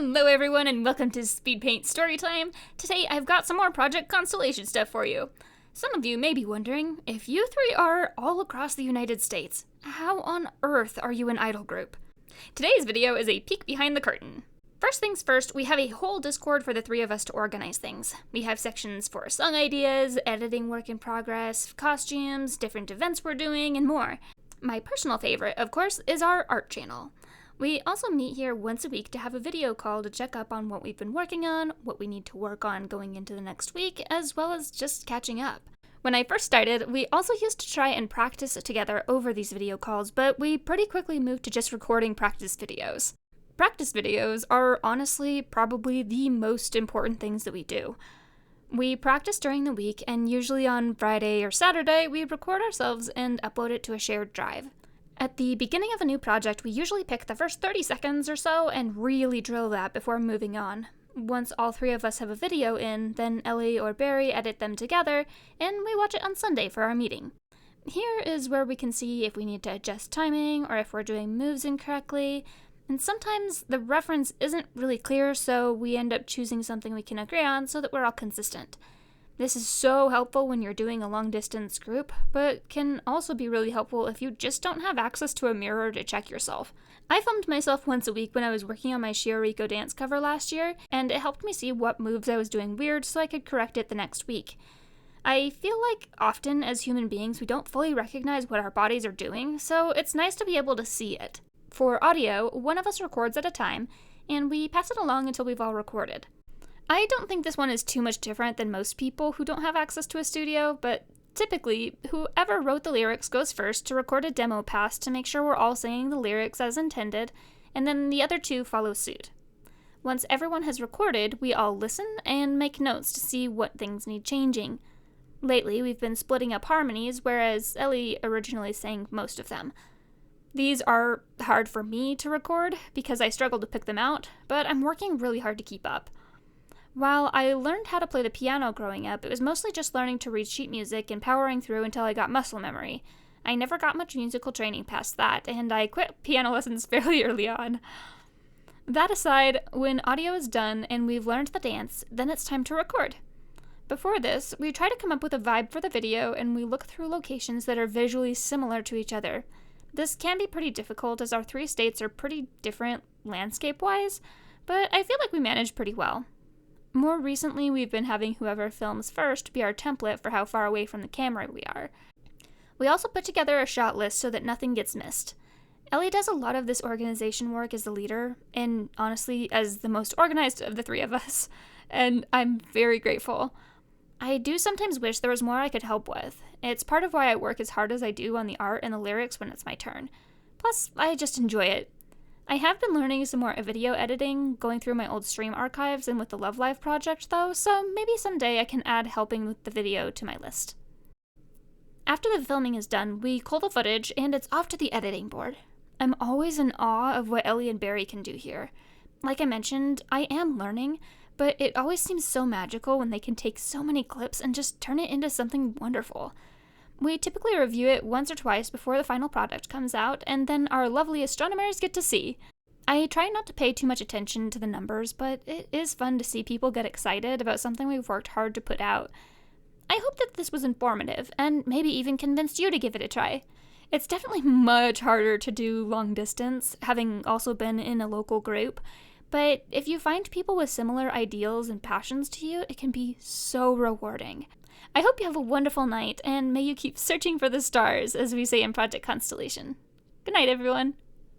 Hello everyone and welcome to Speedpaint Storytime. Today I've got some more Project Constellation stuff for you. Some of you may be wondering, if you three are all across the United States, how on earth are you an idol group? Today's video is a peek behind the curtain. First things first, we have a whole Discord for the three of us to organize things. We have sections for song ideas, editing work in progress, costumes, different events we're doing, and more. My personal favorite, of course, is our art channel. We also meet here once a week to have a video call to check up on what we've been working on, what we need to work on going into the next week, as well as just catching up. When I first started, we also used to try and practice together over these video calls, but we pretty quickly moved to just recording practice videos. Practice videos are honestly probably the most important things that we do. We practice during the week, and usually on Friday or Saturday, we record ourselves and upload it to a shared drive. At the beginning of a new project, we usually pick the first 30 seconds or so and really drill that before moving on. Once all three of us have a video in, then Ellie or Barry edit them together, and we watch it on Sunday for our meeting. Here is where we can see if we need to adjust timing or if we're doing moves incorrectly, and sometimes the reference isn't really clear, so we end up choosing something we can agree on so that we're all consistent. This is so helpful when you're doing a long-distance group, but can also be really helpful if you just don't have access to a mirror to check yourself. I filmed myself once a week when I was working on my Shioriko dance cover last year, and it helped me see what moves I was doing weird so I could correct it the next week. I feel like often as human beings we don't fully recognize what our bodies are doing, so it's nice to be able to see it. For audio, one of us records at a time, and we pass it along until we've all recorded. I don't think this one is too much different than most people who don't have access to a studio, but typically, whoever wrote the lyrics goes first to record a demo pass to make sure we're all singing the lyrics as intended, and then the other two follow suit. Once everyone has recorded, we all listen and make notes to see what things need changing. Lately, we've been splitting up harmonies, whereas Ellie originally sang most of them. These are hard for me to record because I struggle to pick them out, but I'm working really hard to keep up. While I learned how to play the piano growing up, it was mostly just learning to read sheet music and powering through until I got muscle memory. I never got much musical training past that, and I quit piano lessons fairly early on. That aside, when audio is done and we've learned the dance, then it's time to record. Before this, we try to come up with a vibe for the video, and we look through locations that are visually similar to each other. This can be pretty difficult as our three states are pretty different landscape-wise, but I feel like we manage pretty well. More recently, we've been having whoever films first be our template for how far away from the camera we are. We also put together a shot list so that nothing gets missed. Ellie does a lot of this organization work as the leader, and honestly, as the most organized of the three of us, and I'm very grateful. I do sometimes wish there was more I could help with. It's part of why I work as hard as I do on the art and the lyrics when it's my turn. Plus, I just enjoy it. I have been learning some more video editing, going through my old stream archives and with the Love Live project though, so maybe someday I can add helping with the video to my list. After the filming is done, we cull the footage and it's off to the editing board. I'm always in awe of what Ellie and Barry can do here. Like I mentioned, I am learning, but it always seems so magical when they can take so many clips and just turn it into something wonderful. We typically review it once or twice before the final product comes out, and then our lovely astronomers get to see. I try not to pay too much attention to the numbers, but it is fun to see people get excited about something we've worked hard to put out. I hope that this was informative, and maybe even convinced you to give it a try. It's definitely much harder to do long distance, having also been in a local group, but if you find people with similar ideals and passions to you, it can be so rewarding. I hope you have a wonderful night, and may you keep searching for the stars, as we say in Project Constellation. Good night, everyone.